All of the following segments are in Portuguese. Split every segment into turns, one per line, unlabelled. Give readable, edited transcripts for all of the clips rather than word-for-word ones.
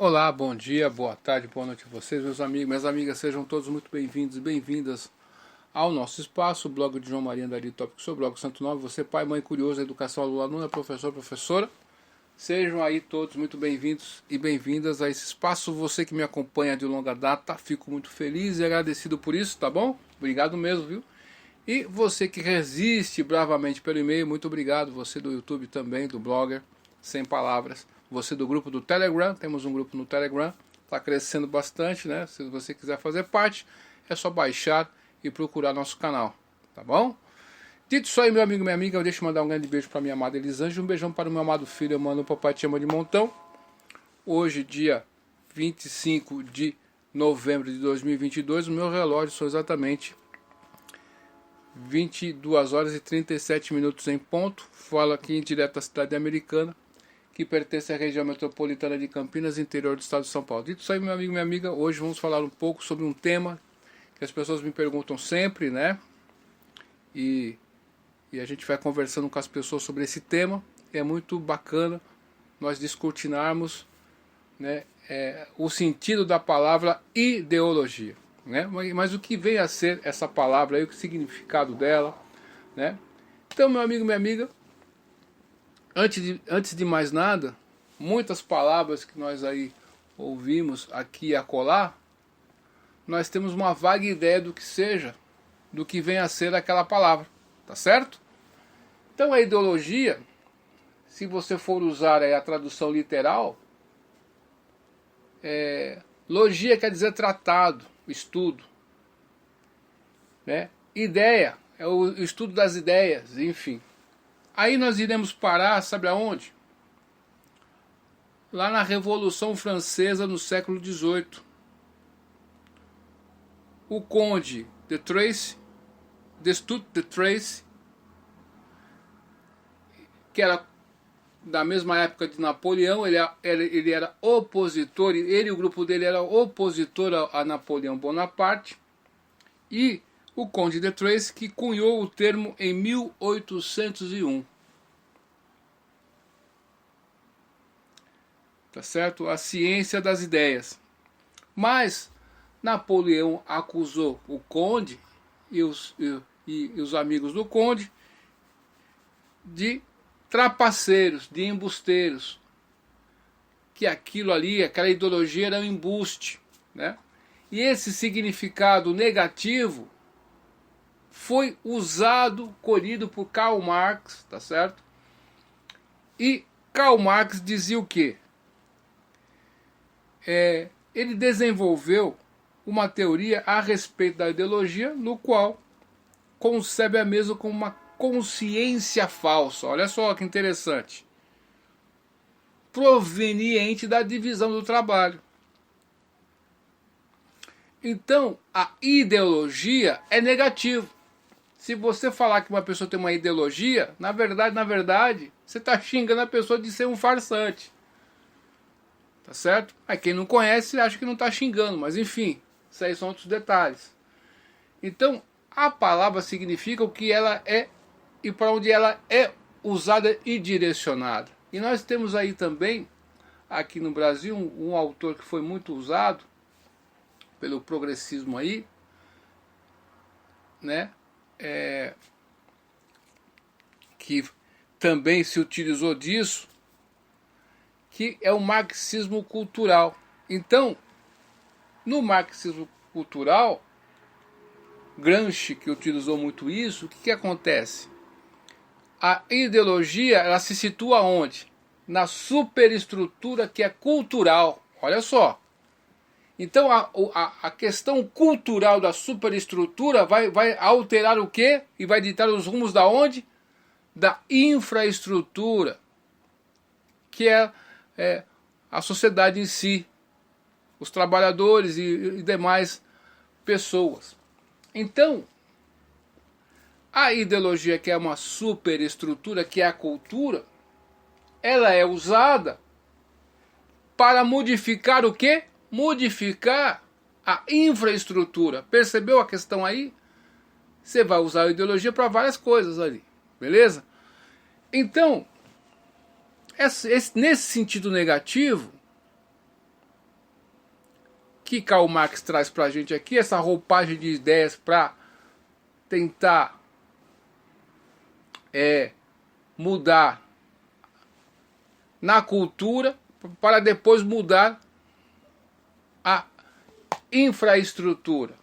Olá, bom dia, boa tarde, boa noite a vocês, meus amigos, minhas amigas, sejam todos muito bem-vindos e bem-vindas ao nosso espaço, o blog de João Maria Andari Tópico, seu blog Santo Nome, você pai, mãe, curioso, educação, aluno, aluna, professor, professora, sejam aí todos muito bem-vindos e bem-vindas a esse espaço, você que me acompanha de longa data, fico muito feliz e agradecido por isso, tá bom? Obrigado mesmo, viu? E você que resiste bravamente pelo e-mail, muito obrigado, você do YouTube também, do blogger, sem palavras. Você do grupo do Telegram, temos um grupo no Telegram, está crescendo bastante, né? Se você quiser fazer parte, é só baixar e procurar nosso canal, tá bom? Dito isso aí, meu amigo e minha amiga, eu deixo mandar um grande beijo para minha amada Elisângela, um beijão para o meu amado filho, eu mando o papai te ama de montão. Hoje, dia 25 de novembro de 2022, o meu relógio são exatamente 22 horas e 37 minutos em ponto. Falo aqui em direto da cidade americana, que pertence à região metropolitana de Campinas, interior do estado de São Paulo. Dito isso aí, meu amigo e minha amiga, hoje vamos falar um pouco sobre um tema que as pessoas me perguntam sempre, né? E a gente vai conversando com as pessoas sobre esse tema. É muito bacana nós descortinarmos, né, o sentido da palavra ideologia, né? Mas o que vem a ser essa palavra aí, o significado dela, né? Então, meu amigo e minha amiga, Antes de mais nada, muitas palavras que nós aí ouvimos aqui e acolá, nós temos uma vaga ideia do que seja, do que vem a ser aquela palavra, tá certo? Então a ideologia, se você for usar aí a tradução literal, logia quer dizer tratado, estudo, né? Ideia é o estudo das ideias, enfim. Aí nós iremos parar, sabe aonde? Lá na Revolução Francesa, no século XVIII. O conde de Tracy, Destutt de Tracy, que era da mesma época de Napoleão, ele era opositor, ele e o grupo dele era opositor a Napoleão Bonaparte, e o conde de Tracy, que cunhou o termo em 1801. Tá certo? A ciência das ideias. Mas Napoleão acusou o conde e os amigos do conde de trapaceiros, de embusteiros. Que aquilo ali, aquela ideologia era um embuste, né? E esse significado negativo foi usado, colhido por Karl Marx, tá certo? E Karl Marx dizia o quê? Ele desenvolveu uma teoria a respeito da ideologia, no qual concebe a mesma como uma consciência falsa. Olha só que interessante. Proveniente da divisão do trabalho. Então, a ideologia é negativa. Se você falar que uma pessoa tem uma ideologia, na verdade, você está xingando a pessoa de ser um farsante. Tá certo? Aí quem não conhece acha que não está xingando, mas enfim, isso aí são outros detalhes. Então, a palavra significa o que ela é e para onde ela é usada e direcionada. E nós temos aí também, aqui no Brasil, um autor que foi muito usado pelo progressismo aí, né? Que também se utilizou disso, que é o marxismo cultural. Então, no marxismo cultural, Gramsci, que utilizou muito isso, o que acontece? A ideologia, ela se situa onde? Na superestrutura que é cultural. Olha só. Então, a questão cultural da superestrutura vai alterar o quê? E vai ditar os rumos da onde? Da infraestrutura, que é a sociedade em si, os trabalhadores e demais pessoas. Então, a ideologia, que é uma superestrutura, que é a cultura, ela é usada para modificar o quê? Modificar a infraestrutura. Percebeu a questão aí? Você vai usar a ideologia para várias coisas ali, beleza? Então, nesse sentido negativo, que Karl Marx traz para a gente aqui, essa roupagem de ideias para tentar mudar na cultura, para depois mudar a infraestrutura.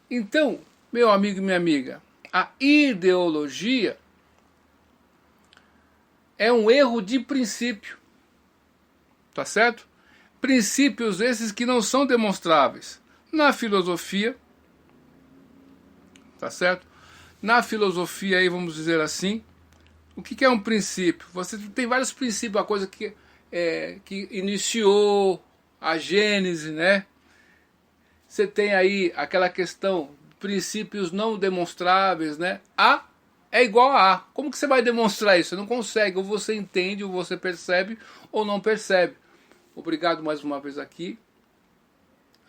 Então, meu amigo e minha amiga, a ideologia é um erro de princípio, tá certo? Princípios esses que não são demonstráveis na filosofia, tá certo? Na filosofia aí, vamos dizer assim, o que é um princípio? Você tem vários princípios, a coisa que iniciou a Gênese, né? Você tem aí aquela questão, princípios não demonstráveis, né? A é igual a A. Como que você vai demonstrar isso? Você não consegue, ou você entende, ou você percebe, ou não percebe. Obrigado mais uma vez aqui.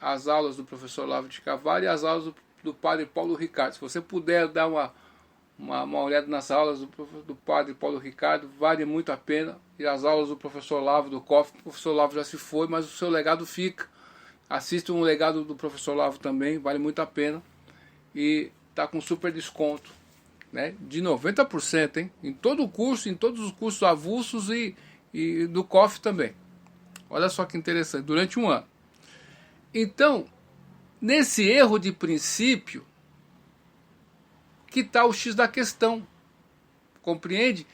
As aulas do professor Olavo de Carvalho e as aulas do padre Paulo Ricardo. Se você puder dar uma olhada nas aulas do padre Paulo Ricardo, vale muito a pena. E as aulas do professor Olavo do COF, o professor Olavo já se foi, mas o seu legado fica. Assista um legado do professor Olavo também, vale muito a pena. E está com super desconto, né? De 90%, hein? Em todo o curso, em todos os cursos avulsos e do COF também. Olha só que interessante, durante um ano. Então, nesse erro de princípio, que está o X da questão, compreende?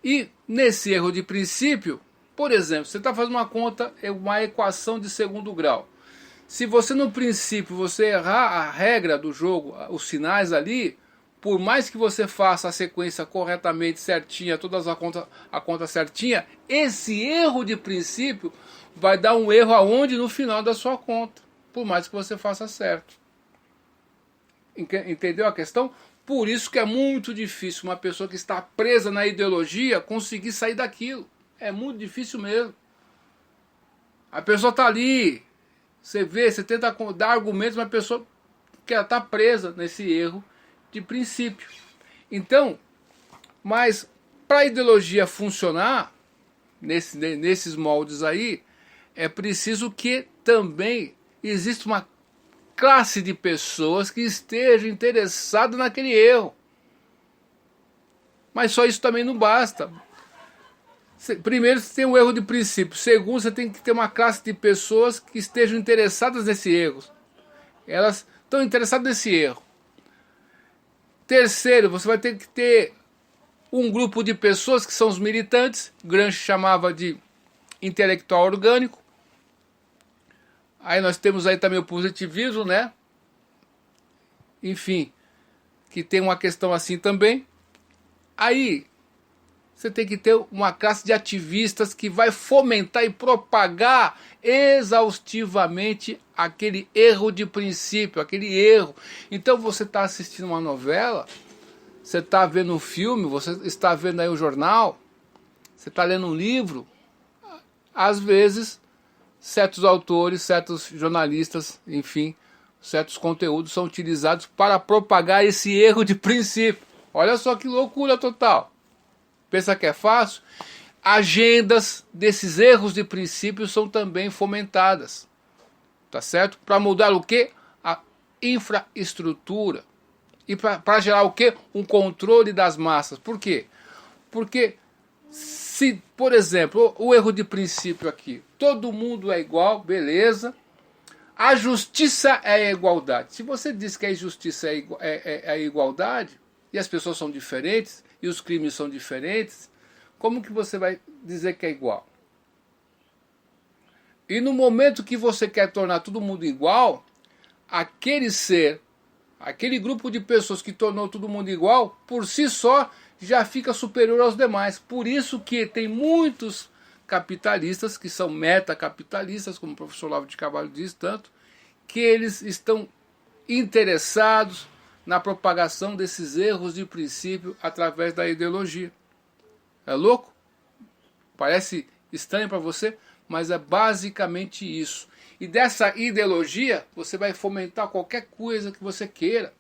E nesse erro de princípio, por exemplo, você está fazendo uma conta, uma equação de segundo grau. Se você no princípio você errar a regra do jogo, os sinais ali, por mais que você faça a sequência corretamente certinha, todas a conta certinha, esse erro de princípio vai dar um erro aonde? No final da sua conta, por mais que você faça certo. Entendeu a questão? Por isso que é muito difícil uma pessoa que está presa na ideologia conseguir sair daquilo. É muito difícil mesmo. A pessoa está ali, você vê, você tenta dar argumentos, mas a pessoa que ela está presa nesse erro de princípio. Então, mas para a ideologia funcionar nesses moldes aí, é preciso que também exista uma classe de pessoas que estejam interessadas naquele erro. Mas só isso também não basta. Primeiro, você tem um erro de princípio. Segundo, você tem que ter uma classe de pessoas que estejam interessadas nesse erro. Elas estão interessadas nesse erro. Terceiro, você vai ter que ter um grupo de pessoas que são os militantes. Gramsci chamava de intelectual orgânico. Aí nós temos aí também o positivismo, né? Enfim, que tem uma questão assim também. Aí você tem que ter uma classe de ativistas que vai fomentar e propagar exaustivamente aquele erro de princípio, aquele erro. Então você está assistindo uma novela, você está vendo um filme, você está vendo aí um jornal, você está lendo um livro. Às vezes, certos autores, certos jornalistas, enfim, certos conteúdos são utilizados para propagar esse erro de princípio. Olha só que loucura total. Pensa que é fácil? Agendas desses erros de princípio são também fomentadas. Tá certo? Para mudar o quê? A infraestrutura. E para gerar o quê? Um controle das massas. Por quê? Porque se, por exemplo, o erro de princípio aqui, todo mundo é igual, beleza. A justiça é a igualdade. Se você diz que a injustiça é a igualdade, e as pessoas são diferentes, e os crimes são diferentes, como que você vai dizer que é igual? E no momento que você quer tornar todo mundo igual, aquele ser, aquele grupo de pessoas que tornou todo mundo igual, por si só, já fica superior aos demais. Por isso que tem muitos capitalistas, que são metacapitalistas, como o professor Olavo de Carvalho diz tanto, que eles estão interessados na propagação desses erros de princípio através da ideologia. É louco? Parece estranho para você, mas é basicamente isso. E dessa ideologia, você vai fomentar qualquer coisa que você queira.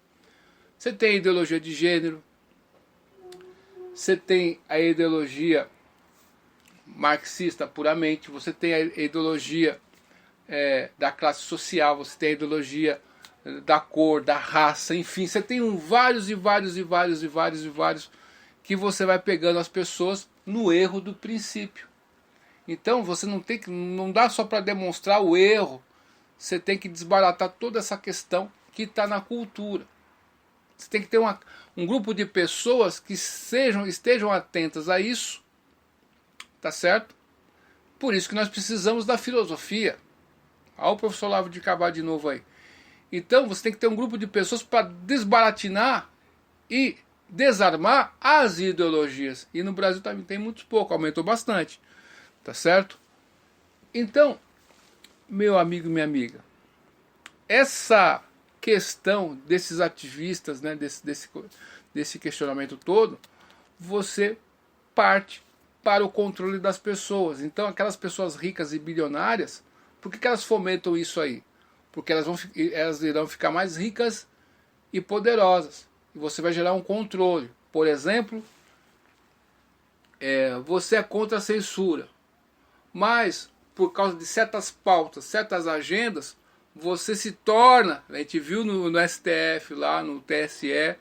Você tem a ideologia de gênero, você tem a ideologia marxista puramente, você tem a ideologia da classe social, você tem a ideologia da cor, da raça, enfim, você tem vários e vários e vários e vários e vários que você vai pegando as pessoas no erro do princípio. Então você não dá só para demonstrar o erro, você tem que desbaratar toda essa questão que está na cultura. Você tem que ter um grupo de pessoas que estejam atentas a isso, tá certo? Por isso que nós precisamos da filosofia. Olha o professor Olavo de Carvalho de novo aí. Então você tem que ter um grupo de pessoas para desbaratinar e desarmar as ideologias. E no Brasil também tem muito pouco, aumentou bastante. Tá certo? Então, meu amigo e minha amiga, essa questão desses ativistas, né, desse questionamento todo, você parte para o controle das pessoas. Então, aquelas pessoas ricas e bilionárias, por que elas fomentam isso aí? Porque elas irão ficar mais ricas e poderosas. E você vai gerar um controle. Por exemplo, você é contra a censura. Mas, por causa de certas pautas, certas agendas, você se torna... A gente viu no STF, lá no TSE,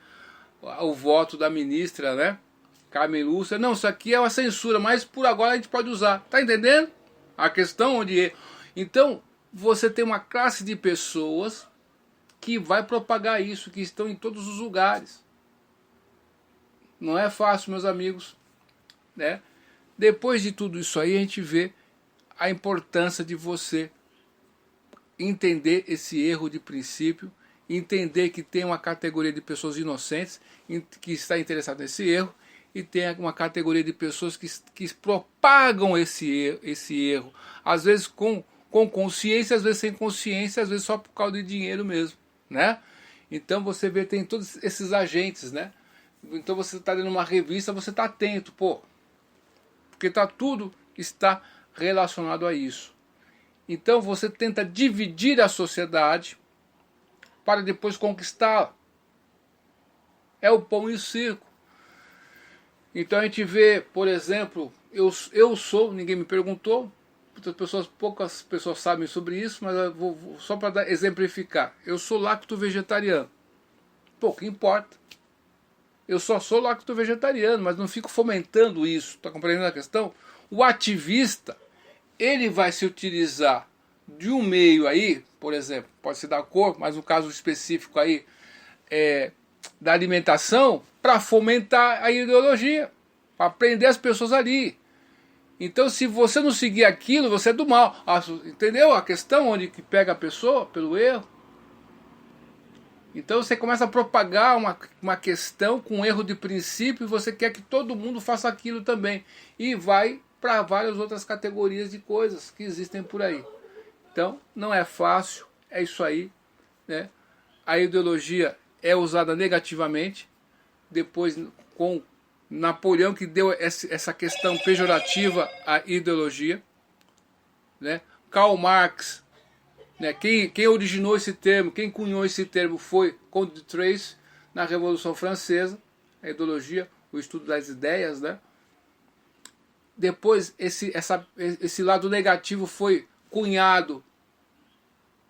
o voto da ministra, né? Carmen Lúcia. Não, isso aqui é uma censura, mas por agora a gente pode usar. Tá entendendo? A questão onde... Então, você tem uma classe de pessoas que vai propagar isso, que estão em todos os lugares. Não é fácil, meus amigos, né? Depois de tudo isso aí, a gente vê a importância de você entender esse erro de princípio, entender que tem uma categoria de pessoas inocentes que está interessada nesse erro, e tem uma categoria de pessoas que propagam esse erro, às vezes com consciência, às vezes sem consciência, às vezes só por causa de dinheiro mesmo, né? Então você vê, tem todos esses agentes, né? Então você está lendo uma revista, você está atento, pô, porque tudo está relacionado a isso. Então você tenta dividir a sociedade para depois conquistá-la. É o pão e o circo. Então a gente vê, por exemplo, eu sou, ninguém me perguntou, poucas pessoas sabem sobre isso, mas eu vou só para exemplificar. Eu sou lacto-vegetariano. Pouco importa. Eu só sou lacto-vegetariano, mas não fico fomentando isso. Está compreendendo a questão? O ativista, ele vai se utilizar de um meio aí, por exemplo, pode ser da cor, mas no caso específico aí, da alimentação, para fomentar a ideologia, para prender as pessoas ali. Então, se você não seguir aquilo, você é do mal. Entendeu a questão onde que pega a pessoa pelo erro? Então você começa a propagar uma questão com erro de princípio e você quer que todo mundo faça aquilo também. E vai para várias outras categorias de coisas que existem por aí. Então, não é fácil, é isso aí, né? A ideologia é usada negativamente, depois com Napoleão que deu essa questão pejorativa à ideologia, né? Karl Marx, né? Quem originou esse termo, quem cunhou esse termo foi Comte de Tracy, na Revolução Francesa, a ideologia, o estudo das ideias, né? Depois esse lado negativo foi cunhado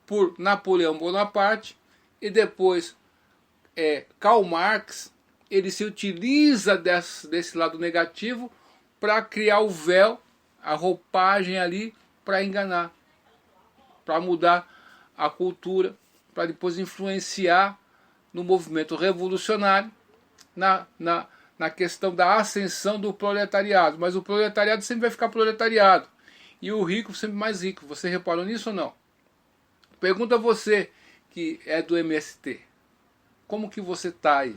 por Napoleão Bonaparte, e depois Karl Marx, ele se utiliza desse lado negativo para criar o véu, a roupagem ali, para enganar, para mudar a cultura, para depois influenciar no movimento revolucionário, na questão da ascensão do proletariado. Mas o proletariado sempre vai ficar proletariado, e o rico sempre mais rico. Você reparou nisso ou não? Pergunta a você que é do MST, como que você está aí?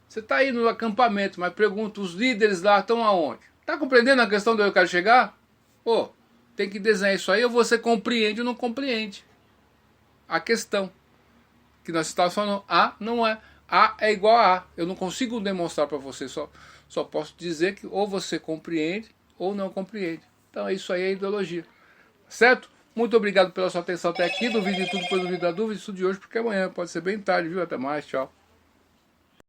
Você está aí no acampamento, mas pergunta, os líderes lá estão aonde? Está compreendendo a questão de onde eu quero chegar? Pô, tem que desenhar isso aí, ou você compreende ou não compreende a questão. Que nós estamos falando, A não é. A é igual a A. Eu não consigo demonstrar para você, só posso dizer que ou você compreende ou não compreende. Então é isso aí, é ideologia. Certo? Muito obrigado pela sua atenção até aqui. Duvide de tudo, depois duvide da dúvida. Isso de hoje, porque amanhã pode ser bem tarde, viu? Até mais, tchau.